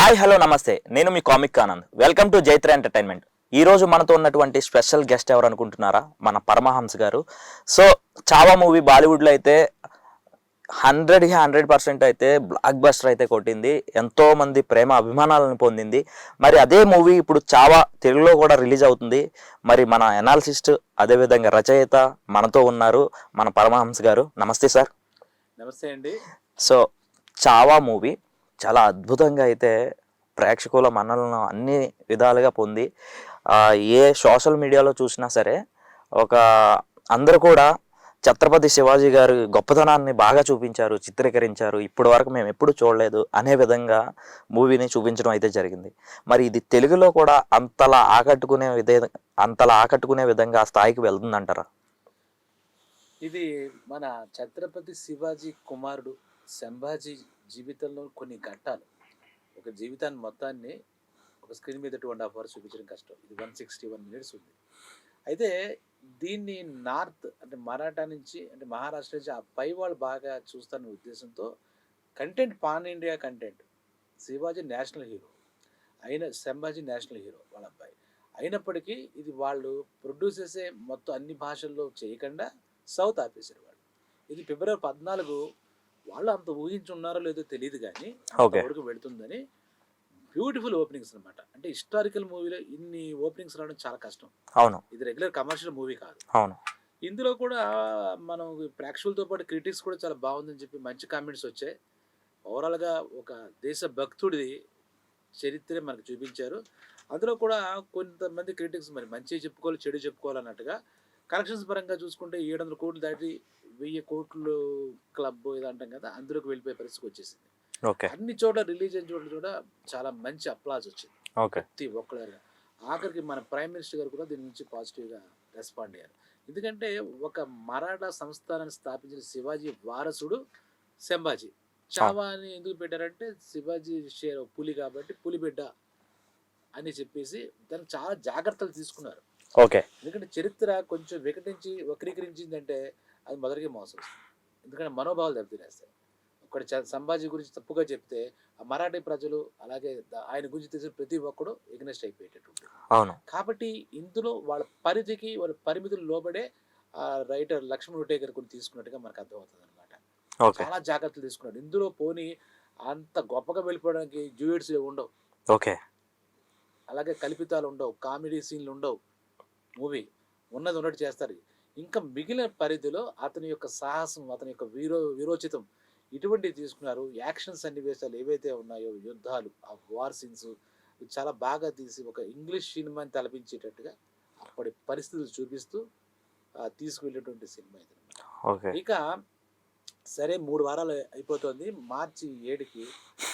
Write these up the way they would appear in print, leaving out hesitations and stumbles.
Hi hello నమస్తే నేను మీ comic Anand welcome to Jaitra entertainment. ఈ రోజు మనతో ఉన్నటువంటి స్పెషల్ గెస్ట్ ఎవరు అనుకుంటున్నారా? మన పరమహంస గారు. సో చావా మూవీ బాలీవుడ్లో అయితే 100% అయితే బ్లాక్ బస్టర్ అయితే కొట్టింది, ఎంతో మంది ప్రేమ అభిమానాలను పొందింది. మరి అదే మూవీ ఇప్పుడు చావా తెలుగులో కూడా రిలీజ్ అవుతుంది. మరి మన ఎనాలిసిస్ట్ అదేవిధంగా రచయిత మనతో ఉన్నారు, మన పరమహంస గారు. నమస్తే సార్. నమస్తే అండి. సో చావా మూవీ చాలా అద్భుతంగా అయితే ప్రేక్షకుల మన్నలను అన్ని విధాలుగా పొంది ఏ సోషల్ మీడియాలో చూసినా సరే ఒక అందరూ కూడా ఛత్రపతి శివాజీ గారి గొప్పతనాన్ని బాగా చూపించారు, చిత్రీకరించారు. ఇప్పటి వరకు మేము ఎప్పుడు చూడలేదు అనే విధంగా మూవీని చూపించడం అయితే జరిగింది. మరి ఇది తెలుగులో కూడా అంతలా ఆకట్టుకునే విధంగా ఆ స్థాయికి వెళ్తుందంటారా? ఇది మన ఛత్రపతి శివాజీ కుమారుడు సంభాజీ జీవితంలో కొన్ని ఘట్టాలు, ఒక జీవితాన్ని మొత్తాన్ని ఒక స్క్రీన్ మీద 2.5 hours చూపించడం కష్టం. ఇది 161 minutes ఉంది. అయితే దీన్ని నార్త్ అంటే మరాఠా నుంచి అంటే మహారాష్ట్ర నుంచి ఆ పై వాళ్ళు బాగా చూస్తున్న ఉద్దేశంతో content pan India content. Shivaji national hero Sambhaji national hero వాళ్ళ అబ్బాయి అయినప్పటికీ ఇది వాళ్ళు ప్రొడ్యూస్ చేసే మొత్తం అన్ని భాషల్లో చేయకుండా సౌత్ ఆపేశారు వాళ్ళు. ఇది ఫిబ్రవరి 14 వాళ్ళు అంత ఊహించున్నారో లేదో తెలియదు కానీ అంతవరకు వెళుతుందని. బ్యూటిఫుల్ ఓపెనింగ్స్ అనమాట. అంటే హిస్టారికల్ మూవీలో ఇన్ని ఓపెనింగ్స్ రావడం చాలా కష్టం. అవును, ఇది రెగ్యులర్ కమర్షియల్ మూవీ కాదు. అవును. ఇందులో కూడా మనం ప్రేక్షకులతో పాటు క్రిటిక్స్ కూడా చాలా బాగుందని చెప్పి మంచి కామెంట్స్ వచ్చాయి. ఓవరాల్గా ఒక దేశ భక్తుడి చరిత్ర మనకు చూపించారు. అందులో కూడా కొంతమంది క్రిటిక్స్ మరి మంచి చెప్పుకోవాలి చెడు చెప్పుకోవాలి అన్నట్టుగా కలెక్షన్స్ పరంగా చూసుకుంటే 700 కోట్లు దాటి 1000 కోట్లు క్లబ్ ఇది అంటాం కదా, అందులోకి వెళ్ళిపోయే పరిస్థితికి వచ్చేసింది. అన్ని చోట్ల రిలీజ్ అయిన చోట్ల కూడా చాలా మంచి అప్లాజ్ వచ్చింది ప్రతి ఒక్కరు. ఆఖరికి మన ప్రైమ్ మినిస్టర్ గారు కూడా దీని నుంచి పాజిటివ్గా రెస్పాండ్ అయ్యారు. ఎందుకంటే ఒక మరాఠా సంస్థానాన్ని స్థాపించిన శివాజీ వారసుడు సంభాజీ. చావా అని ఎందుకు పెట్టారంటే శివాజీ పులి కాబట్టి పులిబిడ్డ అని చెప్పేసి దానికి చాలా జాగ్రత్తలు తీసుకున్నారు. ఎందుకంటే చరిత్ర కొంచెం వక్రీకరించిందంటే అది మొదటికి మోసం. ఎందుకంటే మనోభావాలు దెబ్బతినేస్తాయి. ఒకటి సంభాజీ గురించి తప్పుగా చెప్తే ఆ మరాఠీ ప్రజలు అలాగే ఆయన గురించి తెలిసిన ప్రతి ఒక్కడు ఎగ్నెస్ట్ అయిపోయేటట్టు. కాబట్టి ఇందులో వాళ్ళ పరిధికి వాళ్ళ పరిమితులు లోబడే రైటర్ లక్ష్మణ్ ఉటేకర్ కొన్ని తీసుకున్నట్టుగా మనకు అర్థమవుతుంది అనమాట. చాలా జాగ్రత్తలు తీసుకున్నాడు. ఇందులో పోనీ అంత గొప్పగా వెళ్ళిపోవడానికి డ్యూయట్స్ ఉండవు, అలాగే కల్పితాలు ఉండవు, కామెడీ సీన్లు ఉండవు. మూవీ ఉన్నది ఉన్నట్టు చేస్తారు. ఇంకా మిగిలిన పరిధిలో అతని యొక్క సాహసం, అతని యొక్క వీరోచితం ఇటువంటివి తీసుకున్నారు. యాక్షన్ సన్నివేశాలు ఏవైతే ఉన్నాయో, యుద్ధాలు, ఆ వార్ సీన్స్ చాలా బాగా తీసి ఒక ఇంగ్లీష్ సినిమాని తలపించేటట్టుగా అప్పటి పరిస్థితులు చూపిస్తూ తీసుకువెళ్ళేటువంటి సినిమా ఇది. ఇక సరే 3 వారాలు అయిపోతుంది. మార్చి 7కి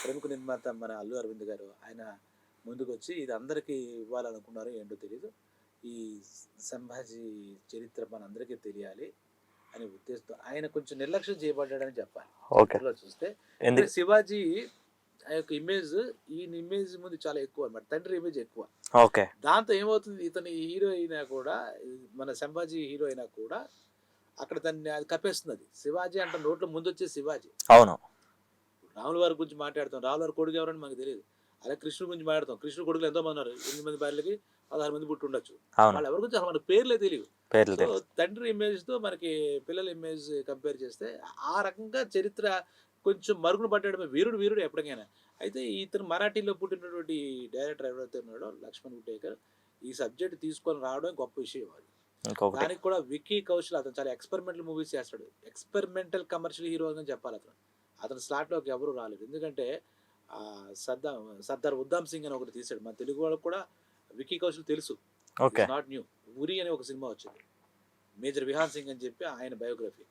ప్రముఖ నిర్మాత మన అల్లు అరవింద్ గారు ఆయన ముందుకు వచ్చి ఇది అందరికీ ఇవ్వాలనుకున్నారో ఏంటో తెలియదు, ఈ సంభాజీ చరిత్ర మన అందరికీ తెలియాలి అనే ఉద్దేశంతో ఆయన కొంచెం నిర్లక్ష్యం చేయబడ్డాడని చెప్పాలి. చూస్తే శివాజీ ఆ యొక్క ఇమేజ్ ఈయన ఇమేజ్ ముందు చాలా ఎక్కువ అనమాట. తండ్రి ఇమేజ్ ఎక్కువ. దాంతో ఏమవుతుంది, ఇతని హీరో అయినా కూడా మన సంభాజీ హీరో అయినా కూడా అక్కడ దాన్ని అది కప్పేస్తుంది. శివాజీ అంటే నోట్లో ముందు వచ్చే శివాజీ. అవును. రాముల వారి గురించి మాట్లాడతాం, రాముల వారి కొడుకు ఎవరని మనకు తెలియదు. అలాగే కృష్ణుడి గురించి మాట్లాడతాం, కృష్ణుడు కొడుకులు ఎంతో మంది ఉన్నారు. 8 మంది భార్యలకి 16 మంది పుట్టి ఉండొచ్చు. వాళ్ళు ఎవరి గురించి మనకు పేర్లే తెలియదు. తండ్రి ఇమేజ్ తో మనకి పిల్లల ఇమేజ్ కంపేర్ చేస్తే ఆ రకంగా చరిత్ర కొంచెం మరుగున పడ్డాడు. వీరుడు ఎప్పటికైనా. అయితే ఇతను మరాఠీలో పుట్టినటువంటి డైరెక్టర్ ఎవరైతే ఉన్నాడో లక్ష్మణ్ ఉటేకర్ ఈ సబ్జెక్ట్ తీసుకొని రావడం గొప్ప విషయం. అది దానికి కూడా విక్కీ కౌశల్ అతను చాలా ఎక్స్పెరిమెంటల్ మూవీస్ చేస్తాడు. ఎక్స్పెరిమెంటల్ కమర్షియల్ హీరో అని చెప్పాలి. అతను స్లాట్లోకి ఎవరు రాలేదు. ఎందుకంటే సర్దార్ ఉద్దమ్ సింగ్ అని ఒకటి తీశాడు. మన తెలుగు వాళ్ళకు కూడా విక్కీ కౌశల్ తెలుసు, నాట్ న్యూ. ఉరి అనే ఒక సినిమా వచ్చింది, మేజర్ విహాన్ సింగ్ అని చెప్పి ఆయన బయోగ్రఫీ.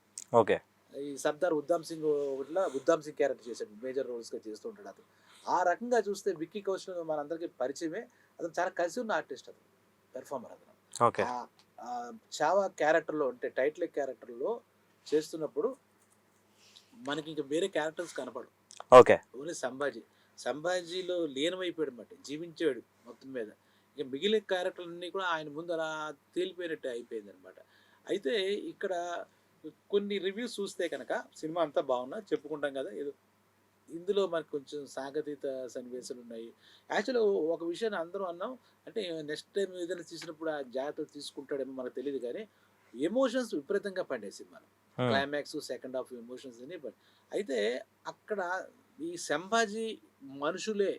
ఈ సర్దార్ ఉద్దమ్ సింగ్ ఒకటిలా ఉద్దమ్ సింగ్ క్యారెక్టర్ చేశాడు, మేజర్ రోల్స్గా చేస్తూ ఉంటాడు అతను. ఆ రకంగా చూస్తే విక్కీ కౌశల్ మనందరికీ పరిచయమే. అతను చాలా కలిసి ఉన్న ఆర్టిస్ట్, అతను పెర్ఫార్మర్. అతను చావా క్యారెక్టర్లో అంటే టైటిల్ క్యారెక్టర్లో చేస్తున్నప్పుడు మనకి ఇంకా వేరే క్యారెక్టర్స్ కనపడవు. ఓన్లీ సంభాజీలో లీనమైపోయాడు అన్నమాట, జీవించాడు మొత్తం మీద. ఇక మిగిలిన క్యారెక్టర్లన్నీ కూడా ఆయన ముందు అలా తేలిపోయినట్టు అయిపోయింది అనమాట. అయితే ఇక్కడ కొన్ని రివ్యూస్ చూస్తే కనుక సినిమా అంతా బాగున్నా చెప్పుకుంటాం కదా, ఏదో ఇందులో మనకు కొంచెం సాంకేతిక సన్నివేశాలు ఉన్నాయి. యాక్చువల్‌గా ఒక విషయాన్ని అందరం అన్నాం. అంటే నెక్స్ట్ టైమ్ ఏదైనా తీసినప్పుడు ఆ జాగ్రత్తలు తీసుకుంటాడేమో మనకు తెలీదు గానీ, ఎమోషన్స్ విపరీతంగా పండాయి సినిమాలో. హ్మ్. క్లైమాక్స్, సెకండ్ హాఫ్ ఎమోషన్స్ అన్నీ అయితే అక్కడ ఈ సంభాజీ మనుషులే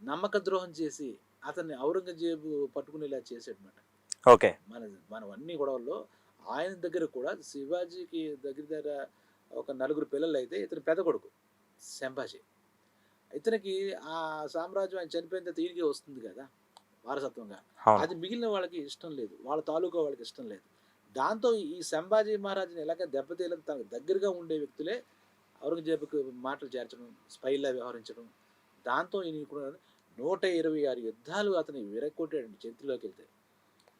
నమ్మక ద్రోహం చేసి అతన్ని ఔరంగజేబు పట్టుకునేలా చేసాడనమాట. ఓకే. మన మనవన్నీ గొడవల్లో ఆయన దగ్గర కూడా శివాజీకి దగ్గర దగ్గర ఒక నలుగురు పిల్లలైతే ఇతను పెద్ద కొడుకు సంభాజీ. ఇతనికి ఆ సామ్రాజ్యం ఆయన చనిపోయిన తర్వాత ఈయనకే వస్తుంది కదా వారసత్వంగా. అవును. అది మిగిలిన వాళ్ళకి ఇష్టం లేదు. వాళ్ళ తాలూకా వాళ్ళకి ఇష్టం లేదు. దాంతో ఈ సంభాజీ మహారాజుని ఎలాగ దెబ్బతీయాలని తనకు దగ్గరగా ఉండే వ్యక్తులే ఔరంగజేబుకి మాటలు చేర్చడం, స్పైలా వ్యవహరించడం. దాంతో ఈయన కూడా 126 యుద్ధాలు అతను విరగ్గొట్టాడండి చరిత్రలోకెళ్తే.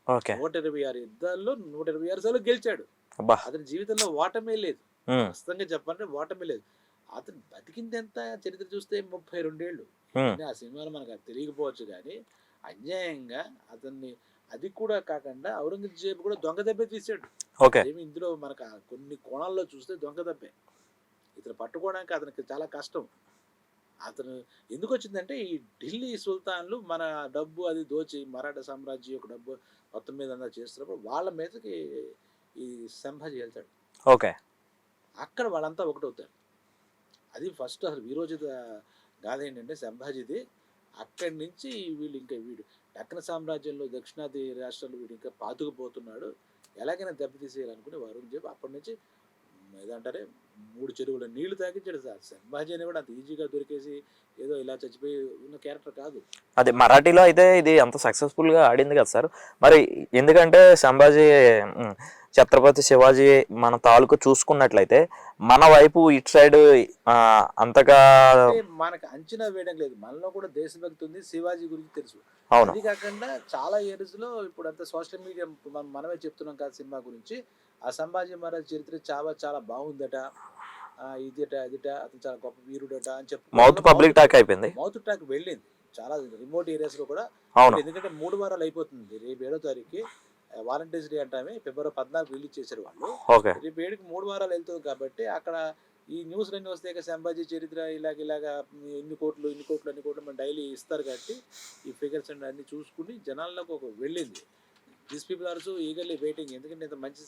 ఓకే. 126 యుద్ధాల్లో 126 సార్లు గెలిచాడు. అబ్బా! అతని జీవితంలో ఓటమే లేదు. హ్మ్. వాస్తవంగా చెప్పాలంటే ఓటమే లేదు. అతను బతికిందెంత చరిత్ర చూస్తే 32 ఏళ్ళు. హ్మ్. ఆ సినిమాలో మనకు అది తెలియకపోవచ్చు గానీ, అన్యాయంగా అతన్ని అది కూడా కాకుండా ఔరంగజేబు కూడా దొంగ దెబ్బే తీసాడు. ఓకే. అదేమి ఇందులో మనకు కొన్ని కోణాల్లో చూస్తే దొంగ దెబ్బే. ఇతను పట్టుకోవడానికి అతనికి చాలా కష్టం. అతను ఎందుకొచ్చిందంటే ఈ ఢిల్లీ సుల్తాన్లు మన డబ్బు అది దోచి మరాఠా సామ్రాజ్యం యొక్క డబ్బు మొత్తం మీద అంతా చేస్తున్నప్పుడు వాళ్ళ మీదకి ఈ సంభాజీ వెళ్తాడు. ఓకే. అక్కడ వాళ్ళంతా ఒకటవుతారు. అది ఫస్ట్ అసలు వీరోచిత గాథ ఏంటంటే సంభాజీది. అక్కడి నుంచి వీడు దక్కన సామ్రాజ్యంలో దక్షిణాది రాష్ట్రాలు వీడు ఇంకా పాతుకుపోతున్నాడు. ఎలాగైనా దెబ్బతీసేయాలనుకుని ఔరంగజేబు అప్పటి నుంచి ఏదంటారే 3 చెరువుల నీళ్లు తాగించాడు సార్. సంభాజీ అని కూడా అంత ఈజీగా దొరికేసి ఏదో ఇలా చచ్చిపోయి ఉన్న క్యారెక్టర్ కాదు. అదే మరాఠీలో అయితే ఇది అంత సక్సెస్‌ఫుల్‌గా ఆడింది కదా సార్. మరి ఎందుకంటే సంభాజీ హ్మ్. ఛత్రపతి శివాజీ మన తాలూకు చూసుకున్నట్లయితే మన వైపు ఇటు సైడ్ అంతగా అంటే మనకు అంచనా వేయడం లేదు. మనలో కూడా దేశభక్తి ఉంది. శివాజీ గురించి తెలుసు. అవును. అది కాకుండా చాలా ఇయర్స్‌లో ఇప్పుడంతా సోషల్ మీడియా మనమే చెప్తున్నాం కదా సినిమా గురించి. ఆ సంభాజీ మహారాజ్ చరిత్ర చాలా చాలా బాగుందట. ఇదిట, అదిట అతను చాలా గొప్ప వీరుడట అని మౌత్ పబ్లిక్ టాక్ అయిపోయింది. మౌత్ టాక్ వెళ్ళింది. చాలా రిమోట్ ఏరియాస్‌లో కూడా. అవును. ఎందుకంటే 3 వారాలు అయిపోతుంది. రేపు 7వ తారీఖుకి వాలంటీర్స్ డే అంటామే ఫిబ్రవరి 14 రిలీజ్ చేశారు వాళ్ళు. ఓకే. రేపు 7కి 3 వారాలు వెళ్తుంది కాబట్టి అక్కడ ఈ న్యూస్‌లన్నీ వస్తాయి కదా! సంభాజీ చరిత్ర ఇలాగా ఇన్ని కోట్లు, ఇన్ని కోట్లు, అన్ని కోట్లు మనం డైలీ ఇస్తారు కాబట్టి ఈ ఫిగర్స్ అన్నీ చూసుకుని జనాల్లోకి ఒక వెళ్ళింది. These people are so eagerly waiting. ఎందుకంటే ఇంత మంచి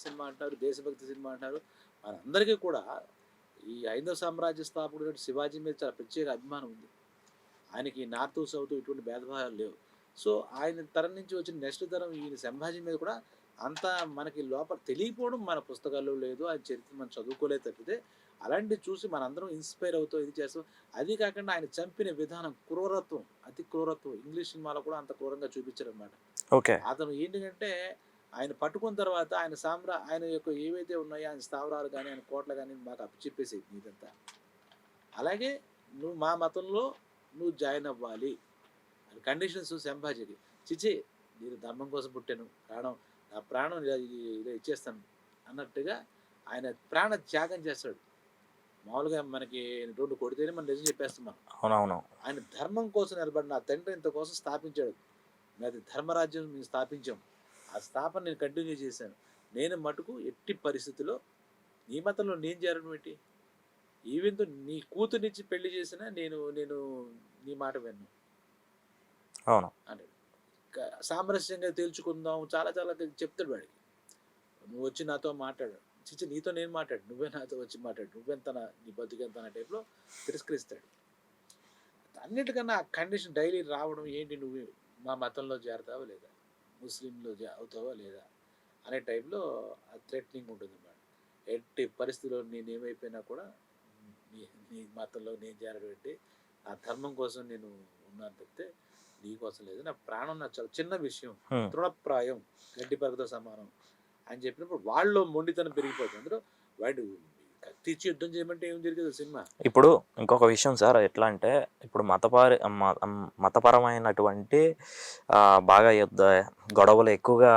సినిమా అంటారు, దేశభక్తి సినిమా అంటారు. మనందరికీ కూడా ఈ హైందవ సామ్రాజ్య స్థాపకుడు శివాజీ మీద చాలా ప్రత్యేక అభిమానం ఉంది. ఆయనకి నార్త్ సౌత్ ఇటువంటి భేదభావాలు లేవు. సో ఆయన తరం నుంచి వచ్చిన నెక్స్ట్ తరం ఈయన సంభాజీ మీద కూడా అంత మనకి లోపల తెలియకపోవడం మన పుస్తకాల్లో లేదు. ఆయన చరిత్ర మనం చదువుకోలేదు తప్పితే అలాంటివి చూసి మనందరం ఇన్స్పైర్ అవుతాం, ఇది చేస్తాం. అది కాకుండా ఆయన చంపిన విధానం క్రూరత్వం, అతి క్రూరత్వం. ఇంగ్లీష్ సినిమాలో కూడా అంత క్రూరంగా చూపించారనమాట. ఓకే. అతను ఏంటంటే ఆయన పట్టుకున్న తర్వాత ఆయన యొక్క ఏవైతే ఉన్నాయో ఆయన స్థావరాలు కానీ ఆయన కోటలు కానీ మాకు అప్పచెప్పేసేది నీదంతా. అలాగే నువ్వు మా మతంలో నువ్వు జాయిన్ అవ్వాలి అని కండిషన్స్ సంభాజీకి. చిచి నేను ధర్మం కోసం పుట్టాను, నా ప్రాణం ఇలా ఇచ్చేస్తాను అన్నట్టుగా ఆయన ప్రాణ త్యాగం చేస్తాడు. మామూలుగా మనకి 2 కొడితేనే మనం నిజం చెప్పేస్తాం మనం. అవునవును. ఆయన ధర్మం కోసం నిలబడి నా తండ్రి ఇంత కోసం స్థాపించాడు. అది ధర్మరాజ్యం మేము స్థాపించాం. ఆ స్థాపన నేను కంటిన్యూ చేశాను. నేను మటుకు ఎట్టి పరిస్థితిలో నీ మతంలో నేను చేరడం ఏంటి? ఈవెంతో నీ కూతుర్నిచ్చి పెళ్లి చేసినా నేను నీ మాట విన్ను అవును. అన్నాడు. సామరస్యంగా తేల్చుకుందాం చాలా చాలా చెప్తాడు వాడికి. నువ్వు వచ్చి నాతో మాట్లాడు. చిచ్చి నీతో నేను మాట్లాడు, నువ్వే నాతో వచ్చి మాట్లాడు, నువ్వెంతనా నీ బతుకెంత అనే టైప్లో తిరస్కరిస్తాడు. అన్నిటికన్నా ఆ కండిషన్ డైలీ రావడం ఏంటి, నువ్వు మా మతంలో చేరతావా లేదా, ముస్లింలో అవుతావా లేదా అనే టైప్లో ఆ థ్రెటనింగ్ ఉంటుంది అన్నమాట. ఎట్టి పరిస్థితుల్లో నేను ఏమైపోయినా కూడా నీ మతంలో నేను చేరడం ఏంటి, ఆ ధర్మం కోసం నేను ఉన్నాను తప్పితే నీ కోసం లేదు, నా ప్రాణం నాకు చాలా చిన్న విషయం, తృణప్రాయం, గడ్డి పరగతో సమానం అని చెప్పినప్పుడు వాళ్ళు మొండితనం పెరిగిపోతుంది. అందులో వాడు కత్తిచ్చి యుద్ధం చేయమంటే ఏం జరిగేది సినిమా. ఇప్పుడు ఇంకొక విషయం సార్, ఎట్లా అంటే ఇప్పుడు మతపరమైనటువంటి బాగా గొడవలు ఎక్కువగా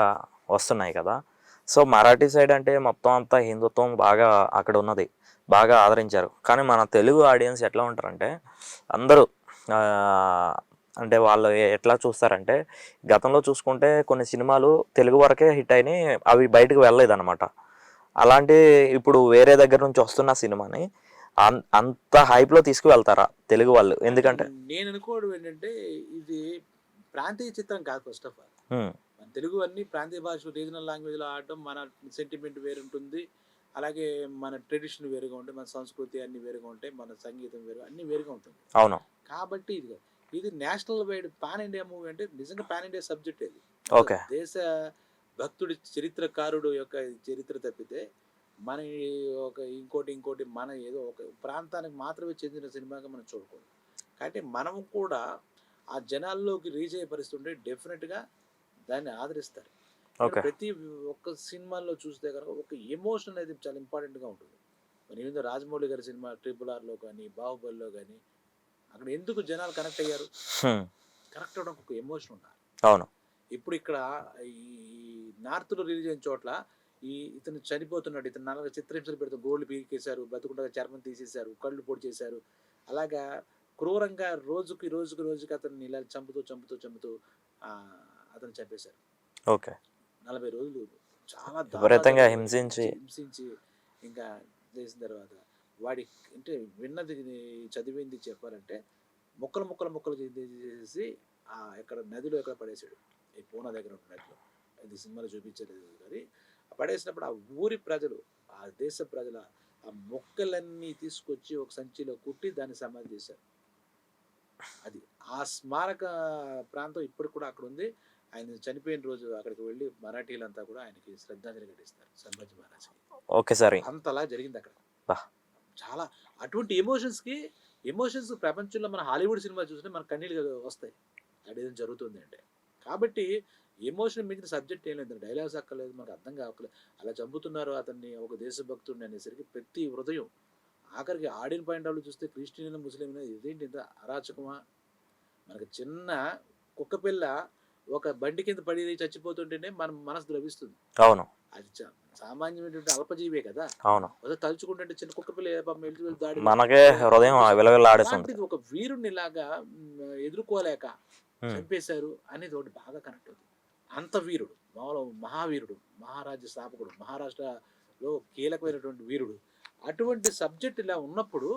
వస్తున్నాయి కదా. సో మరాఠీ సైడ్ అంటే మొత్తం అంతా హిందుత్వం బాగా అక్కడ ఉన్నది, బాగా ఆదరించారు. కానీ మన తెలుగు ఆడియన్స్ ఎట్లా ఉంటారంటే అందరూ అంటే వాళ్ళు ఎట్లా చూస్తారంటే, గతంలో చూసుకుంటే కొన్ని సినిమాలు తెలుగు వరకే హిట్ అయినాయి, అవి బయటకు వెళ్ళలేదు అనమాట. అలాంటి ఇప్పుడు వేరే దగ్గర నుంచి వస్తున్న సినిమాని అంత హైప్లో తీసుకువెళ్తారా తెలుగు వాళ్ళు? ఎందుకంటే నేను అనుకోవడం ఏంటంటే ఇది ప్రాంతీయ చిత్రం కాదు ఫస్ట్ ఆఫ్ ఆల్. హ్మ్. మన తెలుగు అన్ని ప్రాంతీయ భాషలు రీజనల్ లాంగ్వేజ్లో ఆడటం, మన సెంటిమెంట్ వేరుంటుంది, అలాగే మన ట్రెడిషన్ వేరుగా ఉంటాయి, మన సంస్కృతి అన్ని వేరుగా ఉంటాయి, మన సంగీతం వేరు అన్ని వేరుగా ఉంటుంది. అవును. కాబట్టి ఇది national wide pan India movie అంటే నిజంగా పాన్ ఇండియా సబ్జెక్ట్ ఇది. ఓకే. దేశ భక్తుడి చరిత్రకారుడు యొక్క చరిత్ర తప్పితే మన ఇంకోటి మన ఏదో ఒక ప్రాంతానికి మాత్రమే చెందిన సినిమాగా మనం చూడకూడదు. కాబట్టి మనం కూడా ఆ జనాల్లోకి రీచ్ అయ్యే పరిస్థితి ఉంటే డెఫినెట్గా దాన్ని ఆదరిస్తారు. ఓకే. ప్రతి ఒక్క సినిమాల్లో చూస్తే కనుక ఒక ఎమోషన్ అనేది చాలా ఇంపార్టెంట్గా ఉంటుంది. మరి ఏదో రాజమౌళి గారి సినిమా RRRలో కానీ, బాహుబలిలో కానీ అక్కడ ఎందుకు జనాలు కనెక్ట్ అయ్యారు? కనెక్ట్ అవ్వడానికి ఒక ఎమోషన్ ఉండాలి. అవును. ఇప్పుడు ఇక్కడ ఈ నార్త్లో రిలీజ్ అయిన చోట్ల ఇతను చనిపోతున్నాడు, ఇతను నల్లగా చిత్రహింసలు పెడుతూ గోళ్ళు పీకేశారు, బతుకుండగా చర్మం తీసేశారు, కళ్ళు పొడి చేశారు, అలాగా క్రూరంగా రోజుకి అతన్ని ఇలా చంపుతూ అతను చంపేశారు. ఓకే. 40 రోజులు చాలా విపరీతంగా హింసించి ఇంకా చేసిన తర్వాత వాడి అంటే విన్నది చదివింది చెప్పాలంటే ముక్కలు చేసి ఎక్కడ నదిలో ఎక్కడ పడేసాడు, ఈ పూనా దగ్గర ఉన్న నదిలో. ఇది సినిమాలో చూపించలేదు కానీ పడేసినప్పుడు ఆ ఊరి ప్రజలు, ఆ దేశ ప్రజల ఆ మొక్కలన్నీ తీసుకొచ్చి ఒక సంచిలో కుట్టి దాన్ని సమాధి చేశారు. అది ఆ స్మారక ప్రాంతం ఇప్పటికి కూడా అక్కడ ఉంది. ఆయన చనిపోయిన రోజు అక్కడికి వెళ్ళి మరాఠీలంతా కూడా ఆయనకి శ్రద్ధాంజలి ఘటిస్తారు, సంభాజీ మహారాజ్కి. Okay sir. అంతలా జరిగింది అక్కడ. చాలా అటువంటి ఎమోషన్స్ ప్రపంచంలో మన హాలీవుడ్ సినిమా చూస్తే మన కన్నీళ్ళు వస్తాయి అదేదో జరుగుతుంది అంటే. కాబట్టి ఎమోషన్ మించిన సబ్జెక్ట్ ఏం లేదు, డైలాగ్స్ అక్కర్లేదు, మనకు అర్థం కావట్లేదు. అలా చంపుతున్నారు అతన్ని ఒక దేశభక్తుడిని అనేసరికి ప్రతి హృదయం ఆఖరికి ఆడిన పాయింట్ ఆఫ్ చూస్తే క్రిస్టియన్ ముస్లిం ఇదేంటి ఇంత అరాచకమా? మనకు చిన్న కుక్క పిల్ల ఒక బండి కింద పడి చచ్చిపోతుంటేనే మన మనసు ద్రవిస్తుంది. అవును. అది సామాన్యమైనటువంటి అల్పజీవే కదా. అవును. తలుచుకుంటే చిన్న కుక్క పిల్ల దాడి మనకే హృదయం విలవిల్లాడేస్తుంది. ఒక వీరుణ్ణి లాగా ఎదుర్కోలేక చంపేశారు అనేది ఒకటి బాగా కనెక్ట్ అవుతుంది. అంత వీరుడు, మహావీరుడు, మహారాజ్య స్థాపకుడు, మహారాష్ట్రలో కీలకమైనటువంటి వీరుడు. అటువంటి సబ్జెక్ట్ ఇలా ఉన్నప్పుడు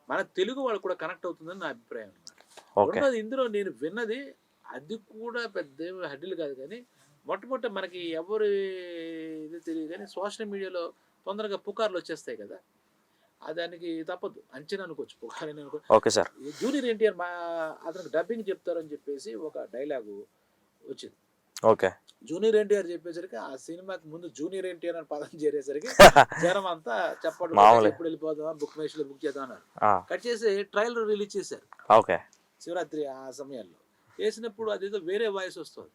మన తెలుగు వాళ్ళు కూడా కనెక్ట్ అవుతుందని నా అభిప్రాయం అన్నమాట. ఇందులో నేను విన్నది అది కూడా పెద్ద హడ్డీలు కాదు కానీ మొట్టమొదట మనకి ఎవరు ఇది తెలియదు కానీ సోషల్ మీడియాలో తొందరగా పుకార్లు వచ్చేస్తాయి కదా, దానికి తప్పదు అంచనా అనుకోవచ్చు పుకార్ అనుకో. Okay sir. జూనియర్ ఎన్టీఆర్ అతనికి డబ్బింగ్ చెప్తారని చెప్పేసి ఒక డైలాగు వచ్చింది. ఓకే. జూనియర్ ఎన్టీఆర్ చెప్పేసరికి ఆ సినిమాకి ముందు జూనియర్ ఎన్టీఆర్ అని పదం చేరేసరికి జనం అంతా చెప్పడం ఎప్పుడు వెళ్ళిపోదాం, బుక్ మేషన్లో బుక్ చేద్దాం అన్నారు. కట్ చేసి ట్రైలర్ రిలీజ్ చేశారు. ఓకే. శివరాత్రి ఆ సమయాల్లో వేసినప్పుడు అదేదో వేరే వాయిస్ వస్తుంది.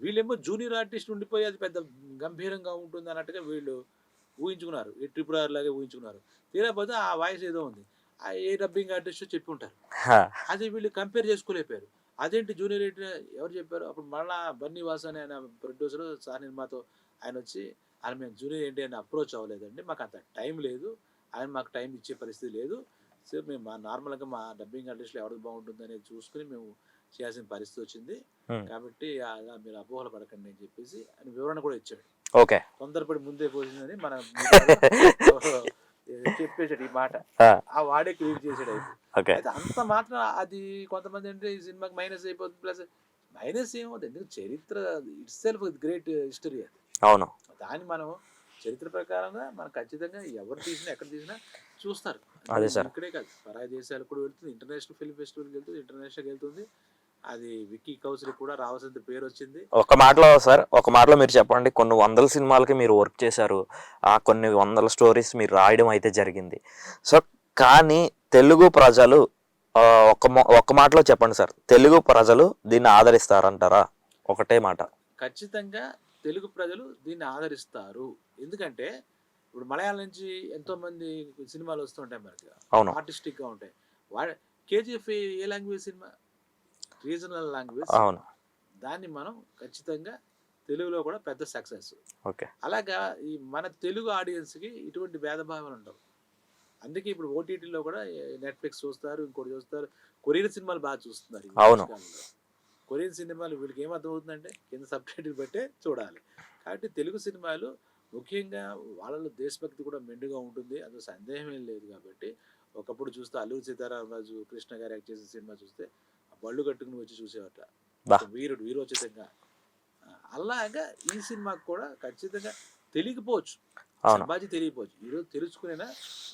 వీళ్ళేమో జూనియర్ ఆర్టిస్ట్ ఉండిపోయి అది పెద్ద గంభీరంగా ఉంటుంది అన్నట్టుగా వీళ్ళు ఊహించుకున్నారు, ఈ RRR లాగే ఊహించుకున్నారు. తీరాపోతే ఆ వాయిస్ ఏదో ఉంది, ఏ డబ్బింగ్ ఆర్టిస్ట్ చెప్పి ఉంటారు. అది వీళ్ళు కంపేర్ చేసుకోలేకపోయారు. అదేంటి జూనియర్ ఎన్టీఆర్ ఎవరు చెప్పారు? అప్పుడు మళ్ళా బన్నీ వాసు అని ఆయన ప్రొడ్యూసర్ సహ నిర్మాతో ఆయన వచ్చి ఆయన మేము జూనియర్ ఎన్టీఆర్ని అప్రోచ్ అవ్వలేదండి, మాకు అంత టైం లేదు, ఆయన మాకు టైం ఇచ్చే పరిస్థితి లేదు, సో మేము నార్మల్గా మా డబ్బింగ్ ఆర్టిస్ట్లో ఎవరికి బాగుంటుంది అనేది చూసుకుని మేము చేయాల్సిన పరిస్థితి వచ్చింది, కాబట్టి అలా మీరు అపోహలు పడకండి అని చెప్పేసి ఆయన వివరణ కూడా ఇచ్చాడు. ఓకే. తొందరపడి ముందే పోసిందని మన చెప్పేసాడు ఈ మాట, ఆ వాడే క్రియేట్ చేసాడు. అయితే అంత మాత్రం అది కొంతమంది అంటే ఈ సినిమాకి మైనస్ అయిపోతుంది, ప్లస్ మైనస్ ఏమవుతుంది, ఎందుకంటే చరిత్ర ఇట్ సెల్ఫ్ గ్రేట్ హిస్టరీ అది. అవును. దాన్ని మనం చరిత్ర ప్రకారంగా మనం ఖచ్చితంగా ఎవరు తీసినా ఎక్కడ తీసినా చూస్తారు. ఇక్కడే కాదు పరాయి దేశాలకు కూడా వెళ్తుంది, ఇంటర్నేషనల్ ఫిల్మ్ ఫెస్టివల్కి వెళ్తుంది, ఇంటర్నేషనల్కి వెళ్తుంది. అది విక్కీ కౌశల్ కూడా రావాల్సిన పేరు వచ్చింది. ఒక మాటలో మీరు చెప్పండి, కొన్ని వందల సినిమాలకి మీరు వర్క్ చేశారు, కొన్ని వందల స్టోరీస్ మీరు రాయడం అయితే జరిగింది. సో కానీ తెలుగు ప్రజలు ఒక్క మాటలో చెప్పండి సార్, తెలుగు ప్రజలు దీన్ని ఆదరిస్తారంటారా? ఒకటే మాట. ఖచ్చితంగా తెలుగు ప్రజలు దీన్ని ఆదరిస్తారు. ఎందుకంటే ఇప్పుడు మలయాళం నుంచి ఎంతో మంది సినిమాలు వస్తుంటాయి మనకి, ఆర్టిస్టిక్గా ఉంటాయి. KGF ఏ లాంగ్వేజ్ సినిమా? Regional language. అవును. దాన్ని మనం ఖచ్చితంగా తెలుగులో కూడా పెద్ద సక్సెస్. ఓకే. అలాగా ఈ మన తెలుగు ఆడియన్స్కి ఇటువంటి భేదభావాలు ఉండవు. అందుకే ఇప్పుడు OTTలో కూడా నెట్ఫ్లిక్స్ చూస్తారు, ఇంకోటి చూస్తారు, కొరియన్ సినిమాలు బాగా చూస్తున్నారు. అవును. కొరియన్ సినిమాలు వీళ్ళకి ఏమర్థం అవుతుందంటే కింద సబ్టైటిల్ బట్టే చూడాలి. కాబట్టి తెలుగు సినిమాలు ముఖ్యంగా వాళ్ళలో దేశభక్తి కూడా మెండుగా ఉంటుంది, అందులో సందేహం ఏం లేదు. కాబట్టి ఒకప్పుడు చూస్తే అల్లూరి సీతారామరాజు కృష్ణ గారు యాక్ట్ చేసిన సినిమా చూస్తే ఆ బళ్ళు కట్టుకుని వచ్చి చూసేవాట, బా ఒక వీరుడు వీరోచితంగా. అలాగా ఈ సినిమాకి కూడా ఖచ్చితంగా తెలియకపోవచ్చు, అవును. సంభాజీ తెలియకపోవచ్చు, ఈరోజు తెలుసుకునేనా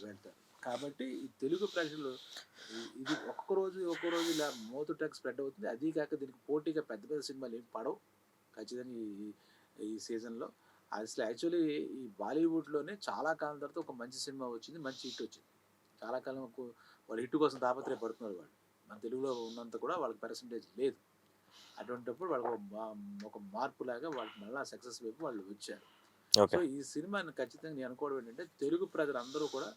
వెళ్తారు. కాబట్టి ఈ తెలుగు ప్రజలు ఇది ఒక్కొక్క రోజు ఇలా మోతు టాక్ స్ప్రెడ్ అవుతుంది. అదీ కాక దీనికి పోటీగా పెద్ద పెద్ద సినిమాలు ఏం పడవు ఖచ్చితంగా ఈ ఈ సీజన్లో. అసలు యాక్చువల్లీ ఈ బాలీవుడ్లోనే చాలా కాలం తర్వాత ఒక మంచి సినిమా వచ్చింది, మంచి హిట్ వచ్చింది. చాలా కాలం వాళ్ళు హిట్ కోసం తాపత్రయపడుతున్నారు వాళ్ళు. మన తెలుగులో ఉన్నంత కూడా వాళ్ళకి పర్సంటేజ్ లేదు. అటువంటిప్పుడు వాళ్ళకి ఒక మార్పులాగా వాళ్ళకి మళ్ళీ సక్సెస్ వైపు వాళ్ళు వచ్చారు. So okay. ఈ సినిమాని ఖచ్చితంగా నేను అనుకోవడం ఏంటంటే తెలుగు ప్రజలందరూ కూడా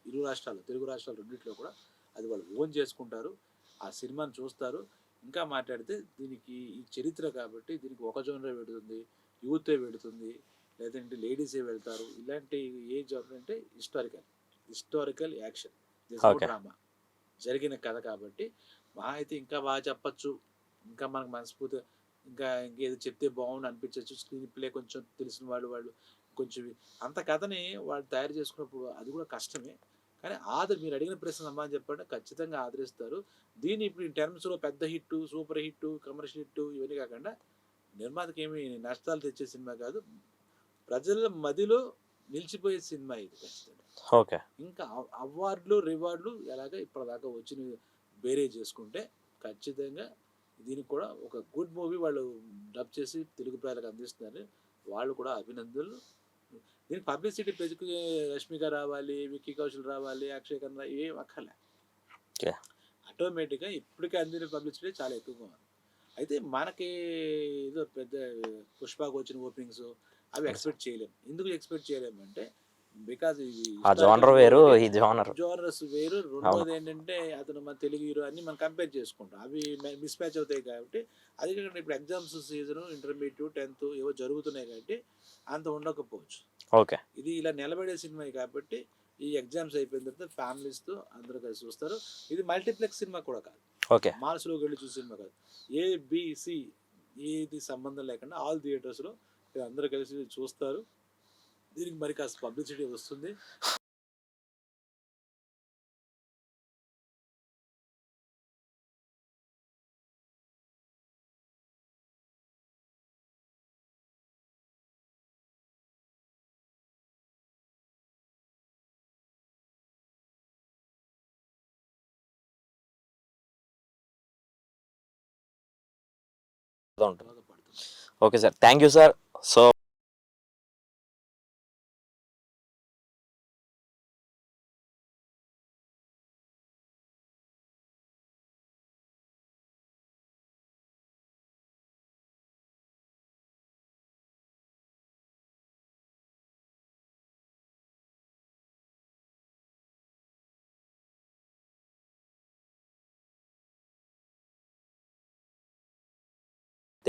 ఇరు రాష్ట్రాలు, తెలుగు రాష్ట్రాలు రెండిట్లో కూడా అది వాళ్ళు ఓన్ చేసుకుంటారు, ఆ సినిమాని చూస్తారు. ఇంకా మాట్లాడితే దీనికి ఈ చరిత్ర కాబట్టి దీనికి ఒక జోనరే వెళుతుంది, యూతే వెళుతుంది, లేదంటే లేడీసే వెళ్తారు. ఇలాంటి ఏ జోనర్ అంటే హిస్టారికల్ యాక్షన్, ఓకే. డ్రామా జరిగిన కథ కాబట్టి మహా అయితే ఇంకా బాగా చెప్పచ్చు, ఇంకా మనకు మనస్ఫూర్తిగా ఇంకా ఇంకేదో చెప్తే బాగుండు అనిపించవచ్చు. స్క్రీన్ ప్లే కొంచెం తెలిసిన వాళ్ళు కొంచెం అంత కథని వాళ్ళు తయారు చేసుకున్నప్పుడు అది కూడా కష్టమే. కానీ మీరు అడిగిన ప్రశ్న సమాధానం చెప్పండి, ఖచ్చితంగా ఆదరిస్తారు. దీన్ని ఇప్పుడు ఈ టర్మ్స్లో పెద్ద hit, super hit, commercial hit ఇవన్నీ కాకుండా నిర్మాతకి ఏమి నష్టాలు తెచ్చే సినిమా కాదు, ప్రజల మదిలో నిలిచిపోయే సినిమా ఇది ఖచ్చితంగా. ఓకే. ఇంకా అవార్డులు రివార్డులు ఎలాగ ఇప్పటిదాకా వచ్చిన బేరే చేసుకుంటే ఖచ్చితంగా దీనికి కూడా ఒక గుడ్ మూవీ వాళ్ళు డబ్ చేసి తెలుగు ప్రజలకు అందిస్తున్నారు, వాళ్ళు కూడా అభినందనలు. దీనికి పబ్లిసిటీ పెంచుకు రష్మిక రావాలి, విక్కీ కౌశల్ రావాలి, అక్షయ్ కన్నా ఏం అక్కర్లే, ఓకే. ఆటోమేటిక్గా ఇప్పటికే అందిన పబ్లిసిటీ చాలా ఎక్కువగా ఉంది. అయితే మనకి ఏదో పెద్ద పుష్పకు వచ్చిన ఓపెనింగ్స్ అవి ఎక్స్పెక్ట్ చేయలేము. ఎందుకు ఎక్స్పెక్ట్ చేయలేము అంటే బికాజ్ ఇవి ఆ జోనర్ వేరు, ఈ జోనర్. జోనర్స్ వేరు. అవును. రెండోది ఏంటంటే అతను మన తెలుగు హీరో అన్ని మనం కంపేర్ చేసుకుంటాం, అవి మిస్ మ్యాచ్ అవుతాయి. కాబట్టి అది కాకుండా ఇప్పుడు ఎగ్జామ్స్ సీజన్, ఇంటర్మీడియట్, 10th ఏవో జరుగుతున్నాయి కాబట్టి అంత ఉండకపోవచ్చు. ఓకే. ఇది ఇలా నిలబడే సినిమా కాబట్టి ఈ ఎగ్జామ్స్ అయిపోయిన తర్వాత ఫ్యామిలీస్తో అందరూ కలిసి చూస్తారు. ఇది మల్టీప్లెక్స్ సినిమా కూడా కాదు, ఓకే. మాల్స్లోకి వెళ్ళి చూసే సినిమా కాదు, ఏబిసి ఏది సంబంధం లేకుండా ఆల్ థియేటర్స్లో అందరూ కలిసి చూస్తారు. దీనికి మరి కాస్త పబ్లిసిటీ వస్తుంది. ఉంటుంది. Okay sir, thank you sir. So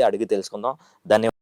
అడిగి తెలుసుకుందాం. ధన్యవాదాలు.